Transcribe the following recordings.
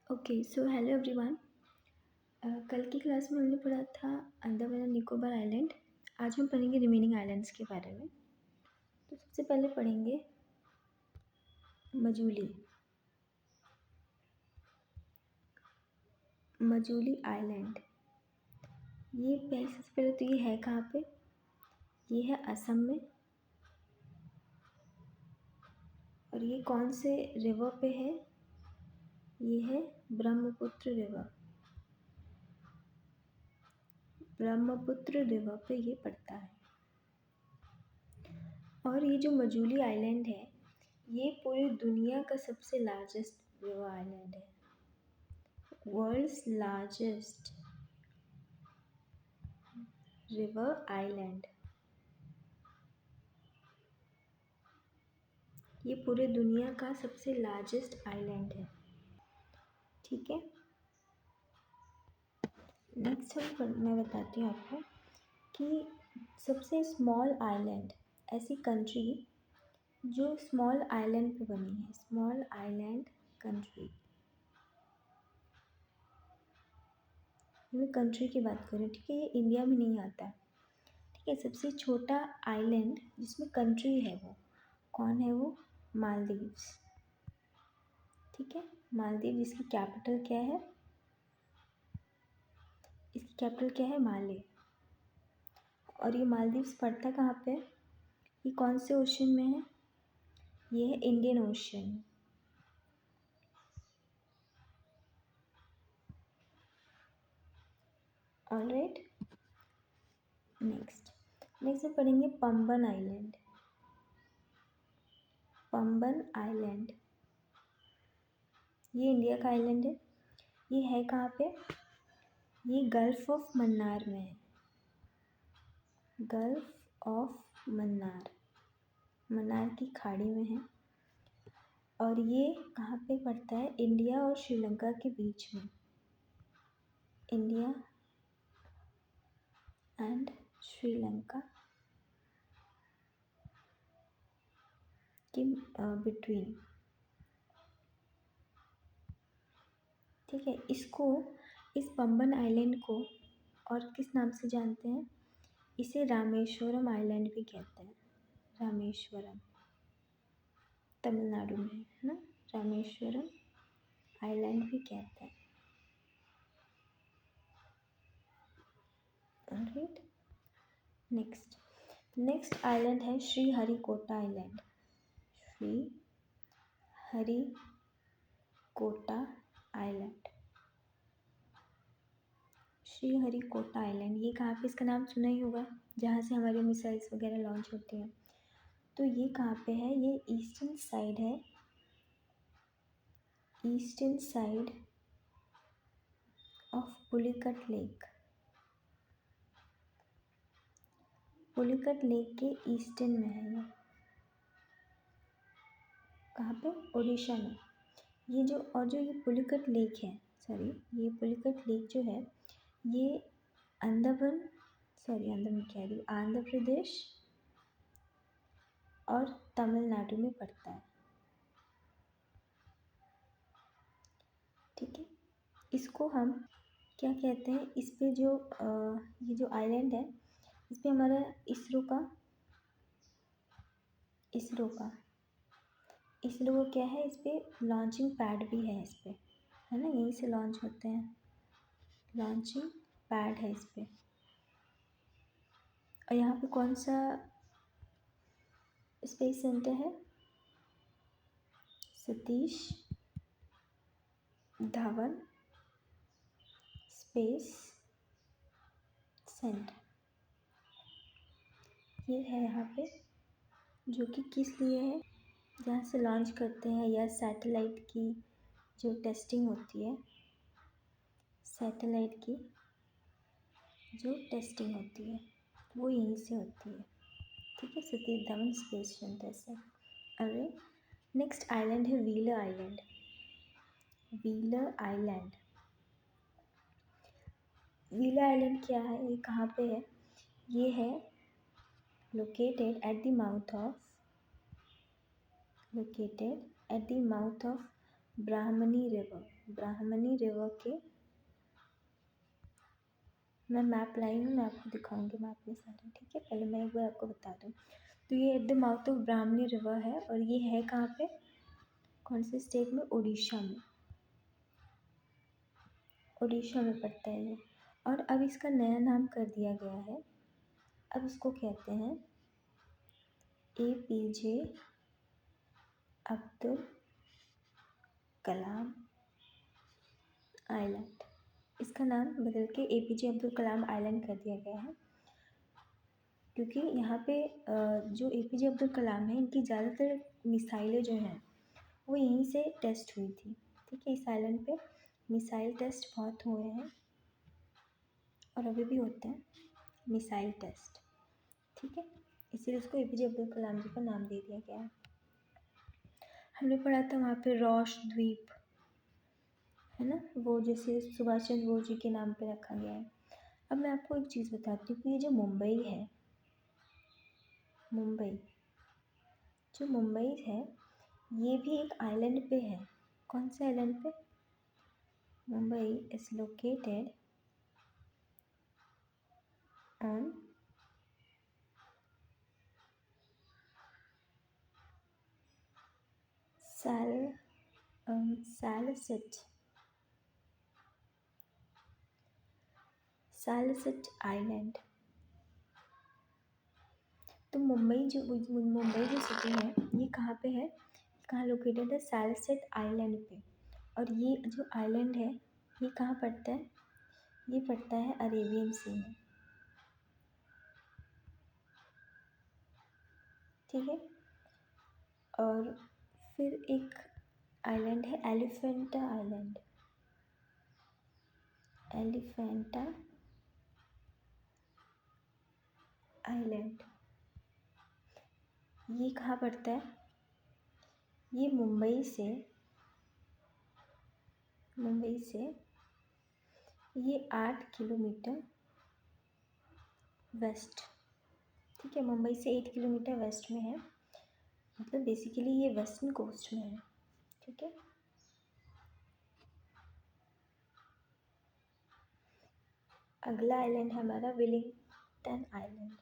Okay so hello everyone. कल की class में हमने पढ़ा था अंडमान एंड निकोबार आइलैंड। आज हम पढ़ेंगे रिमेनिंग आइलैंड्स के बारे में। तो सबसे पहले पढ़ेंगे मजूली। मजूली आइलैंड, ये सबसे पहले तो ये है कहाँ पे? ये है असम में। और ये कौन से रिवर पे है? ये है ब्रह्मपुत्र रिवर। ब्रह्मपुत्र रिवर पे ये पड़ता है। और ये जो मजूली आइलैंड है, ये पूरी दुनिया का सबसे लार्जेस्ट रिवर आइलैंड है। World's largest river island. ये पूरे दुनिया का सबसे लार्जेस्ट आइलैंड है। ठीक है, नेक्स्ट मैं बताती हूँ आपको कि सबसे स्मॉल आइलैंड, ऐसी कंट्री जो स्मॉल आइलैंड पे बनी है। स्मॉल आइलैंड कंट्री, मैं कंट्री की बात करूँ, ठीक है, ये इंडिया में नहीं आता है। ठीक है, सबसे छोटा आइलैंड जिसमें कंट्री है वो कौन है? वो मालदीव्स। ठीक है, मालदीव, जिसकी कैपिटल क्या है? इसकी कैपिटल क्या है? माले। और ये मालदीव्स पड़ता कहाँ पे? ये कौन से ओशन में है? ये है इंडियन ओशन। ऑलराइट, नेक्स्ट में पढ़ेंगे पंबन आइलैंड। पंबन आइलैंड, ये इंडिया का आइलैंड है। ये है कहाँ पे? ये गल्फ ऑफ मन्नार में है। गल्फ ऑफ मन्नार, मन्नार की खाड़ी में है। और ये कहाँ पे पड़ता है? इंडिया और श्रीलंका के बीच में। इंडिया एंड श्रीलंका के बिटवीन। ठीक है, इस पंबन आइलैंड को और किस नाम से जानते हैं? इसे रामेश्वरम आइलैंड भी कहते हैं। रामेश्वरम तमिलनाडु में है ना, रामेश्वरम आइलैंड भी कहते हैं। ऑलराइट, नेक्स्ट आइलैंड है Shri Harikota island. Shri Harikota island. Shri Harikota island, ये कहाँ पे? इसका नाम सुना ही होगा, जहाँ से हमारी मिसाइल्स वगैरह लॉन्च होती हैं। तो ये कहाँ पे है? ये ईस्टर्न साइड है। Eastern side of Pulicat lake. Pulicat lake के ईस्टर्न में है ये। कहाँ पे? उड़ीसा में। जो ये पुलिकट लेक है, ये पुलिकट लेक जो है, ये आंध्र प्रदेश और तमिलनाडु में पड़ता है। ठीक है, इसको हम क्या कहते हैं? इस पे ये जो आइलैंड है, इस पे हमारा इसरो का क्या है? इस पे लॉन्चिंग पैड भी है, इस पे है ना, यहीं से लॉन्च होते हैं। लॉन्चिंग पैड है इस पे। और यहाँ पे कौन सा स्पेस सेंटर है? सतीश धवन स्पेस सेंटर, ये है यहाँ पे, जो कि किस लिए है? जहाँ से लॉन्च करते हैं, या सैटेलाइट की जो टेस्टिंग होती है, सैटेलाइट की जो टेस्टिंग होती है वो यहीं से होती है। ठीक है, सतीश धवन स्पेस सेंटर से। अरे, नेक्स्ट आइलैंड है wheeler island. Wheeler island, wheeler island क्या है? ये कहाँ पे है? ये है located at the mouth of Brahmani river। Brahmani river के, मैं मैप लाई हूँ, मैं आपको दिखाऊंगी मैप में सारे, ठीक है। पहले मैं एक बार आपको बता दूँ, तो ये at the mouth of Brahmani river है, और ये है कहाँ पे, कौन से स्टेट में, उड़ीसा में, उड़ीसा में पड़ता है ये। और अब इसका नया नाम कर दिया गया है, अब इसको कहते हैं APJ अब्दुल कलाम आइलैंड। इसका नाम बदल के APJ अब्दुल कलाम आइलैंड कर दिया गया है, क्योंकि यहाँ पे जो APJ अब्दुल कलाम है, इनकी ज़्यादातर मिसाइलें जो हैं वो यहीं से टेस्ट हुई थी, ठीक है। इस आइलैंड पे मिसाइल टेस्ट बहुत हुए हैं, और अभी भी होते हैं मिसाइल टेस्ट, ठीक है। इसीलिए उसको APJ अब्दुल कलाम जी का नाम दे दिया गया है। हमने पढ़ा था वहाँ पे रॉश द्वीप है ना, वो जैसे सुभाष चंद्र बोस जी के नाम पे रखा गया है। अब मैं आपको एक चीज़ बताती हूँ कि ये जो मुंबई है, मुंबई जो मुंबई है, ये भी एक आइलैंड पे है। कौन से आइलैंड पे, Mumbai is located on Salsette island. तो मुंबई जो सिटी है, ये कहाँ पे है, कहाँ लोकेटेड है, सैलिसिट आइलैंड पे। और ये जो आइलैंड है, ये कहाँ पड़ता है, ये पड़ता है अरेबियन सी में, ठीक है। और फिर एक आइलैंड है एलिफेंटा आइलैंड, एलिफेंटा आइलैंड, ये कहाँ पड़ता है, ये मुंबई से ये 8 किलोमीटर वेस्ट, ठीक है। मुंबई से 8 किलोमीटर वेस्ट में है, मतलब बेसिकली ये वेस्टर्न कोस्ट में है, ठीक है। अगला आइलैंड है हमारा विलिंगटन आइलैंड।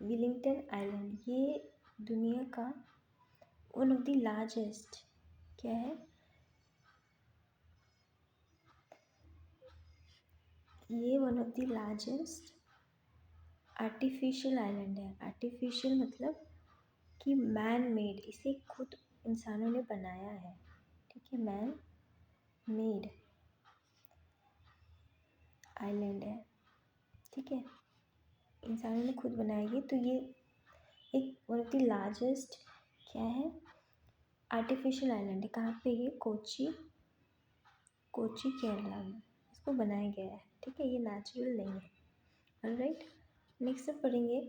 विलिंगटन आइलैंड ये दुनिया का वन ऑफ द लार्जेस्ट, क्या है, ये one of the largest artificial island है। आर्टिफिशियल मतलब कि मैन मेड, इसे खुद इंसानों ने बनाया है, ठीक है, मैन मेड आइलैंड है, ठीक है, इंसानों ने खुद बनाया ये। तो ये एक वन ऑफ द लार्जेस्ट क्या है, आर्टिफिशियल आइलैंड है। कहाँ पे, ये कोची केरला में इसको बनाया गया है, ठीक है, ये नेचुरल नहीं है। ऑलराइट, नेक्स्ट अब पढ़ेंगे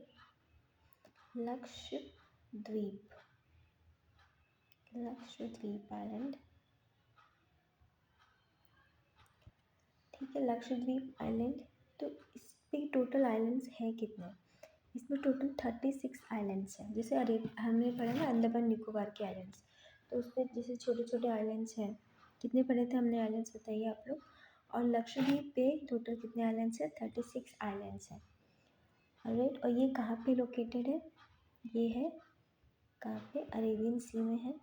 लक्षद्वीप, लक्षद्वीप आइलैंड, ठीक है। लक्षद्वीप आइलैंड, तो इस पे टोटल आइलैंड्स हैं कितने, इसमें टोटल 36 आइलैंड्स हैं। जैसे अरे हमने पढ़ा ना अंडमान निकोबार के आइलैंड्स, तो उसमें जैसे छोटे छोटे आइलैंड्स हैं, कितने पढ़े थे हमने आइलैंड्स, बताइए आप लोग। और लक्षद्वीप पे टोटल कितने आइलैंड्स हैं, 36 आइलैंड्स हैं, ऑलराइट। और ये कहाँ पे लोकेटेड है, ये है कहाँ पे, अरेबियन सी में है,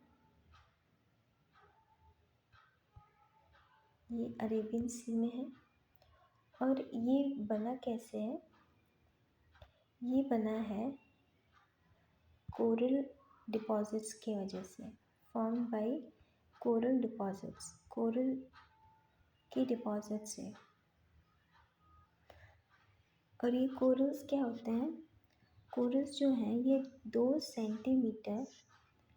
ये अरेबियन सी में है। और ये बना कैसे है, ये बना है कोरल डिपॉजिट्स की वजह से, form by coral deposits, coral के डिपॉजिट से। और ये कोरल्स क्या होते हैं, कोरल्स जो हैं ये 2 सेंटीमीटर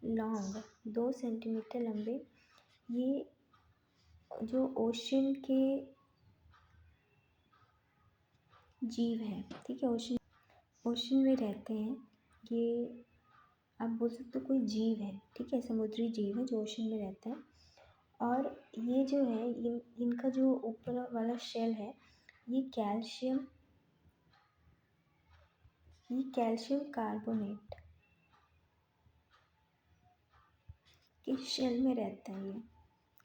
लॉन्ग, 2 सेंटीमीटर लंबे, ये जो ओशन के जीव हैं, ठीक है, ओशन में रहते हैं, ये आप बोल सकते हो कोई जीव है, ठीक है, समुद्री जीव है जो ओशन में रहता है। और ये जो है इनका जो ऊपर वाला शेल है, ये कैल्शियम ये कैल्शियम कार्बोनेट के शेल में रहता है ये,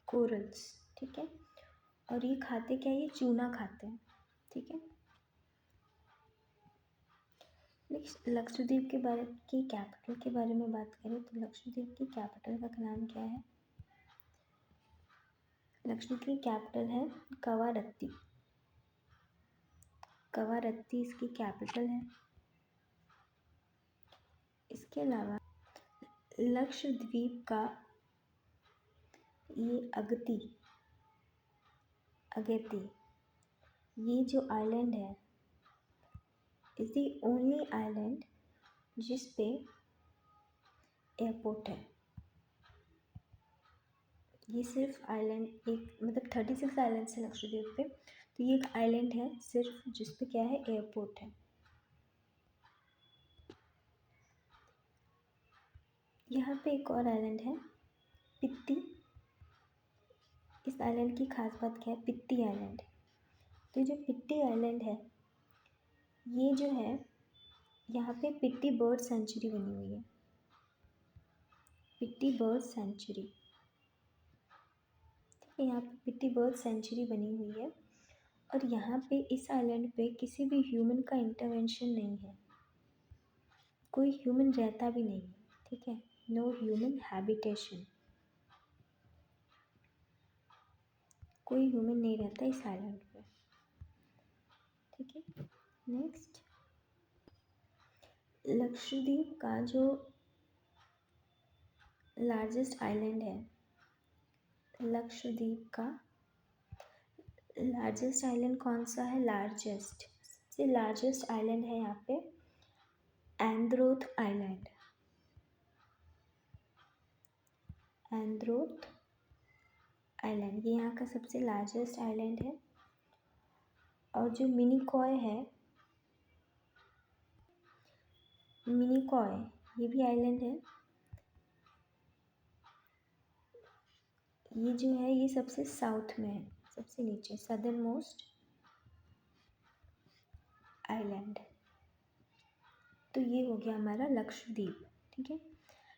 कोरल्स, ठीक है। और ये खाते क्या है, ये चूना खाते हैं, ठीक है। नेक्स्ट लक्षद्वीप के बारे की कैपिटल के बारे में बात करें तो लक्षद्वीप की कैपिटल का नाम क्या है? लक्षद्वीप की कैपिटल है कवारत्ती। कवारत्ती इसकी कैपिटल है। इसके अलावा लक्षद्वीप का ये अगती अगेती ये जो आइलैंड है इज द ओनली आइलैंड जिस पे एयरपोर्ट है। ये सिर्फ आइलैंड एक मतलब 36 आइलैंड्स है लक्षद्वीप पे, तो ये एक आइलैंड है सिर्फ जिस पे क्या है, एयरपोर्ट है। यहाँ पे एक और आइलैंड है पित्ती। इस आइलैंड की खास बात क्या है, पित्ती आइलैंड। तो जो पित्ती आइलैंड है ये जो है, यहाँ पे पिट्टी बर्ड सेंचुरी बनी हुई है, पिट्टी बर्ड सेंचुरी। यहाँ पे पिट्टी बर्ड सेंचुरी बनी हुई है और यहाँ पे इस आइलैंड पे किसी भी ह्यूमन का इंटरवेंशन नहीं है, कोई ह्यूमन रहता भी नहीं है, ठीक है। नो ह्यूमन हैबिटेशन, कोई ह्यूमन नहीं रहता इस आइलैंड पे, ठीक है। नेक्स्ट लक्षद्वीप का जो लार्जेस्ट आइलैंड है, लक्षद्वीप का लार्जेस्ट आइलैंड कौन सा है, लार्जेस्ट सबसे लार्जेस्ट आइलैंड है यहाँ पे एंद्रोथ आइलैंड। एंद्रोथ आइलैंड ये यहाँ का सबसे लार्जेस्ट आइलैंड है। और जो मिनिकॉय है, मिनिकॉय ये भी आइलैंड है। ये जो है ये सबसे साउथ में है, सबसे नीचे सदर्न मोस्ट आइलैंड। तो ये हो गया हमारा लक्षद्वीप, ठीक है।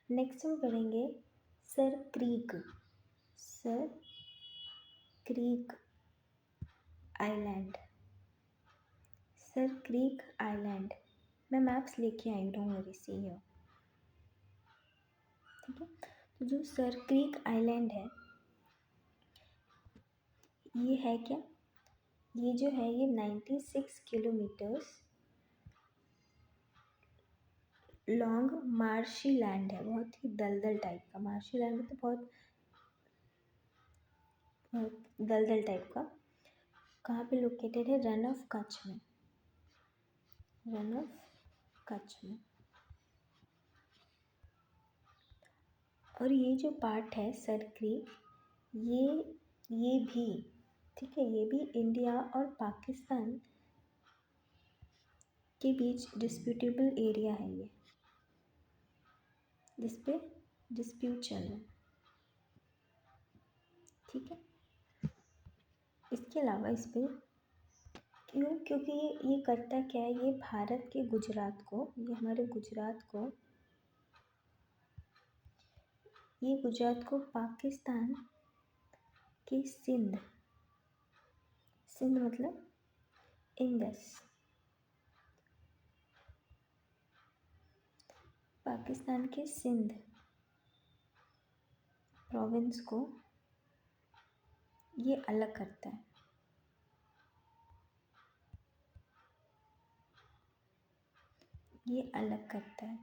नेक्स्ट हम करेंगे sir creek. Sir creek island. Sir creek island मैं मैप्स लेके आई, डोंट वरी, सी हियर, ठीक है। तो जो सर क्रीक आइलैंड है ये है क्या, ये जो है ये 96 किलोमीटर्स लॉन्ग मार्शी लैंड है, बहुत ही दलदल टाइप का। मार्शी लैंड मतलब बहुत दलदल टाइप का। कहाँ पे लोकेटेड है, रन ऑफ कच्छ में, रन ऑफ कच्छ में। और ये जो पार्ट है सर क्रीक, ये भी ठीक है, ये भी इंडिया और पाकिस्तान के बीच डिस्प्यूटेबल एरिया है ये, जिस पे डिस्प्यूट चल रहा है, ठीक है। इसके अलावा इस पे क्योंकि ये करता क्या है, ये भारत के गुजरात को, ये हमारे गुजरात को, ये गुजरात को पाकिस्तान के सिंध, सिंध मतलब इंडस, पाकिस्तान के सिंध प्रोविंस को ये अलग करता है। ये अलग करता है,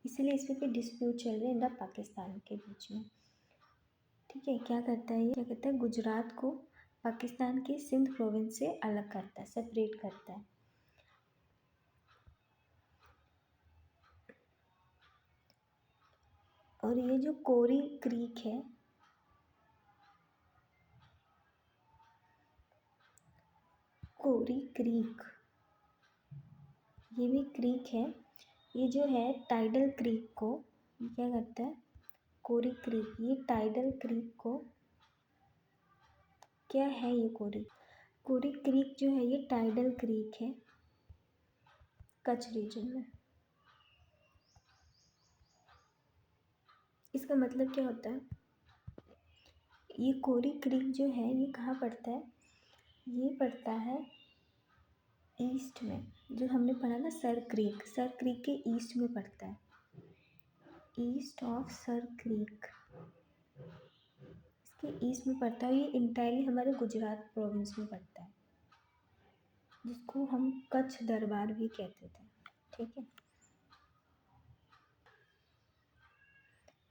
इसीलिए इस पे डिस्प्यूट चल रहे हैं इंडिया पाकिस्तान के बीच में, ठीक है। क्या करता है ये, क्या कहता है, गुजरात को पाकिस्तान के सिंध प्रोविंस से अलग करता है, सेपरेट करता है। और ये जो कोरी क्रीक है, कोरी क्रीक ये भी क्रीक है। ये जो है टाइडल क्रीक को ये क्या करता है, कोरी क्रीक, ये टाइडल क्रीक को क्या है, ये कोरी क्रीक जो है ये टाइडल क्रीक है कच्छ रीजन में, इसका मतलब क्या होता है? ये कोरी क्रीक जो है ये कहाँ पड़ता है? ये पड़ता है ईस्ट में। जो हमने पढ़ा ना सर क्रीक के ईस्ट में पड़ता है, ईस्ट ऑफ सर क्रीक, इसके ईस्ट में पड़ता है। ये इंटायरली हमारे गुजरात प्रोविंस में पड़ता है, जिसको हम कच्छ दरबार भी कहते थे। ठीक है,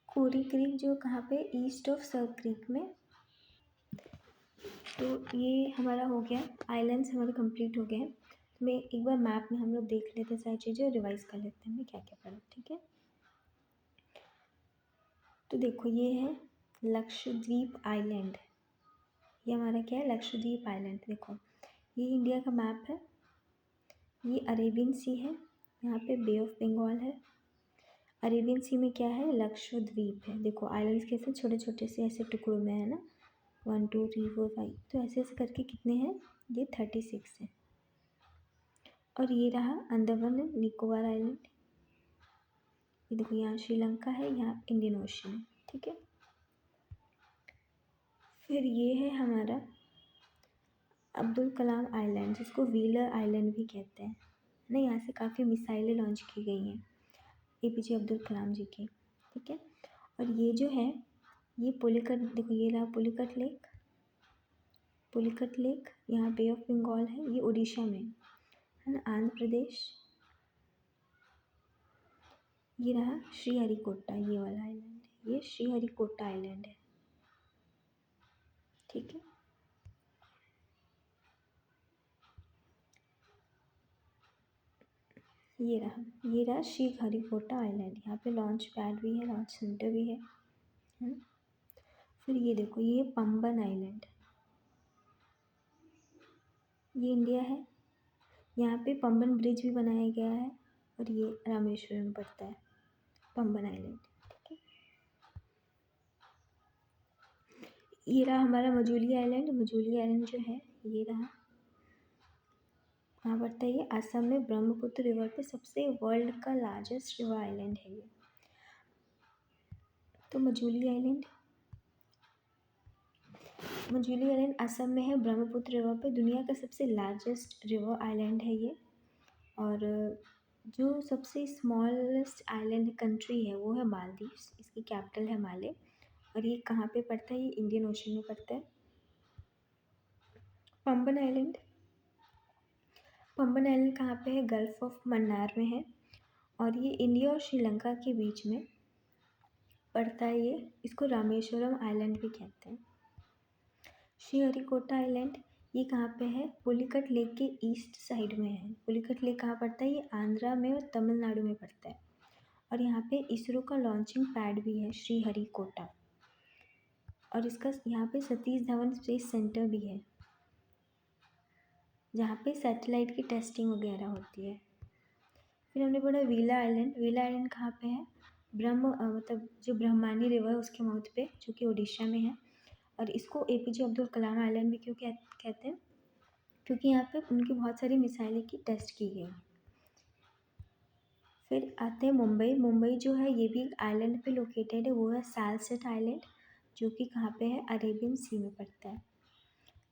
कोरी क्रीक जो कहाँ पे? ईस्ट ऑफ सर क्रीक में। तो ये हमारा हो गया, आइलैंड्स हमारे कंप्लीट हो गए हैं। मैं एक बार मैप में हम लोग देख लेते हैं, सारी चीज़ें रिवाइज कर लेते हैं हमने क्या क्या पढ़ा। ठीक है, तो देखो ये है लक्षद्वीप आइलैंड। ये हमारा क्या है? लक्षद्वीप आइलैंड। देखो ये इंडिया का मैप है, ये अरेबियन सी है, यहाँ पे बे ऑफ बंगाल है। अरेबियन सी में क्या है? लक्षद्वीप है। देखो आइलैंड्स कैसे छोटे छोटे से ऐसे टुकड़ों में है ना, 1 2 3 4 5, तो ऐसे ऐसे करके कितने हैं? ये 36 है। और ये रहा अंडमान एंड निकोबार आइलैंड। ये देखो यहाँ श्रीलंका है, यहाँ इंडियन ओशन है। ठीक है, फिर ये है हमारा अब्दुल कलाम आइलैंड, जिसको व्हीलर आइलैंड भी कहते हैं ना। यहाँ से काफ़ी मिसाइलें लॉन्च की गई हैं एपीजे अब्दुल कलाम जी की। ठीक है, और ये जो है ये पुलिकट, देखो ये रहा पुलिकट लेक। पुलिकट लेक यहाँ बे ऑफ बंगाल है, ये उड़ीसा में है ना, आंध्र प्रदेश। ये रहा श्रीहरिकोटा, ये वाला आइलैंड, ये श्रीहरिकोटा आइलैंड है। ठीक है, ये रहा श्रीहरिकोटा आइलैंड। यहाँ पे लॉन्च पैड भी है, लॉन्च सेंटर भी है ना। फिर ये देखो ये पंबन आइलैंड, ये इंडिया है। यहाँ पे पंबन ब्रिज भी बनाया गया है, और ये रामेश्वरम में पड़ता है पंबन आइलैंड। ठीक है, ये रहा हमारा मजूली आइलैंड। मजूली आइलैंड जो है ये रहा, कहाँ पड़ता है? ये असम में ब्रह्मपुत्र रिवर पे सबसे वर्ल्ड का लार्जेस्ट रिवर आइलैंड है ये। तो मजूली आइलैंड असम में है, ब्रह्मपुत्र रिवर पे दुनिया का सबसे लार्जेस्ट रिवर आइलैंड है ये। और जो सबसे स्मॉलेस्ट आइलैंड कंट्री है वो है मालदीव्स, इसकी कैपिटल है माले। और ये कहाँ पे पड़ता है? ये इंडियन ओशन में पड़ता है। पंबन आइलैंड कहाँ पे है? गल्फ ऑफ मन्नार में है, और ये इंडिया और श्रीलंका के बीच में पड़ता है ये। इसको रामेश्वरम आइलैंड भी कहते हैं। श्रीहरिकोटा आइलैंड ये कहाँ पे है? पुलिकट लेक के ईस्ट साइड में है। पुलिकट लेक कहाँ पड़ता है? ये आंध्रा में और तमिलनाडु में पड़ता है। और यहाँ पे इसरो का लॉन्चिंग पैड भी है श्रीहरिकोटा, और इसका यहाँ पे सतीश धवन स्पेस सेंटर भी है, जहाँ पे सैटेलाइट की टेस्टिंग वगैरह होती है। फिर हमने पढ़ा व्हीलर आइलैंड। व्हीलर आइलैंड कहाँ पे है? मतलब जो ब्रह्मानी रिवर है उसके माउथ पे, जो कि उड़ीसा में है। और इसको एपीजे अब्दुल कलाम आइलैंड भी क्यों कहते हैं? क्योंकि यहाँ पे उनकी बहुत सारी मिसाइलें की टेस्ट की गई। फिर आते हैं मुंबई जो है ये भी एक आइलैंड पे लोकेटेड है, वो है सालसेट आइलैंड, जो कि कहाँ पे है? अरेबियन सी में पड़ता है।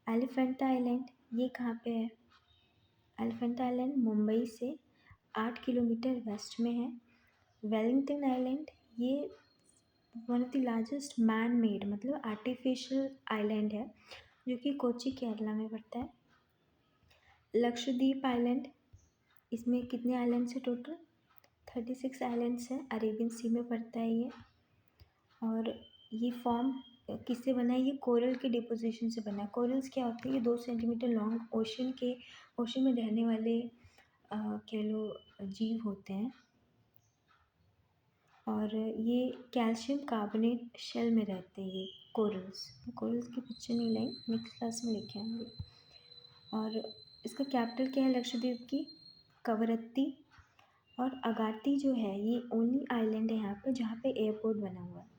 एलिफेंटा आइलैंड ये कहाँ पे है? एलिफेंटा आइलैंड मुंबई से 8 किलोमीटर वेस्ट में है। वेलिंगटन आइलैंड ये one of the largest man made, मतलब आर्टिफिशियल आइलैंड है, जो कि कोची केरला में पड़ता है। लक्षद्वीप आइलैंड, इसमें कितने आइलैंड्स है टोटल? 36 आइलैंड्स हैं, अरेबियन सी में पड़ता है ये। और ये फॉर्म किससे बना है? ये कोरल के डिपोजिशन से बना है। कोरल्स क्या होते हैं? ये 2 सेंटीमीटर लॉन्ग ओशन में रहने वाले कह लो जीव होते हैं, और ये कैल्शियम कार्बोनेट शेल में रहते हैं ये कोरल्स की पिक्चर नहीं लाई, नेक्स्ट क्लास में लेके आएंगे। और इसका कैपिटल क्या है लक्षद्वीप की? कवरत्ती। और अगाती जो है ये ओनली आइलैंड है यहाँ पे जहाँ पे एयरपोर्ट बना हुआ है।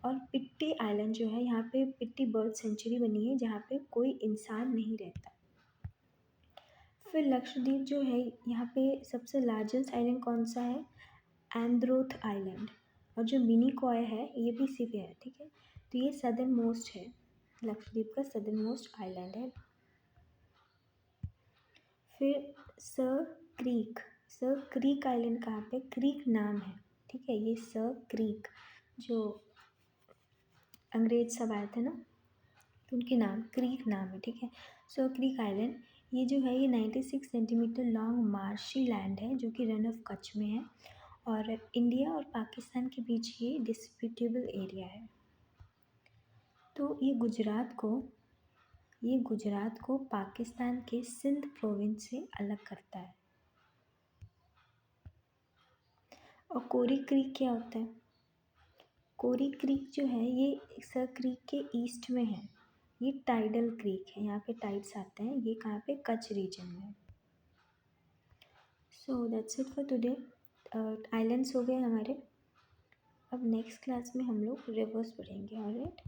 और पिट्टी आइलैंड जो है यहाँ पे पिट्टी बर्ड सेंचुरी बनी है, जहाँ पे कोई इंसान नहीं रहता। फिर लक्षद्वीप जो है यहाँ पे सबसे लार्जेस्ट आइलैंड कौन सा है? एंद्रोथ आइलैंड। और जो मिनी कॉय है ये भी इसी पे है, ठीक है। तो ये सदर्न मोस्ट है, लक्षद्वीप का सदर्न मोस्ट आइलैंड है। फिर सर क्रीक आइलैंड कहाँ पे, क्रीक नाम है, ठीक है। ये सर क्रीक जो अंग्रेज सब आए थे ना, तो उनके नाम क्रीक नाम है, ठीक है। सर क्रीक आइलैंड ये जो है ये 96 सेंटीमीटर लॉन्ग मार्शी लैंड है जो कि रन ऑफ कच्छ में है, और इंडिया और पाकिस्तान के बीच ये डिस्प्यूटेबल एरिया है। तो ये गुजरात को पाकिस्तान के सिंध प्रोविंस से अलग करता है। और कोरी क्रीक क्या होता है, कोरी क्रीक जो है ये सर क्रीक के ईस्ट में है, ये टाइडल क्रीक है, यहाँ पे टाइड्स आते हैं, ये कहाँ पे, कच्छ रीजन में है। So that's it for today. Islands हो गए हमारे। अब नेक्स्ट क्लास में हम लोग रिवर्स पढ़ेंगे, ऑलराइट।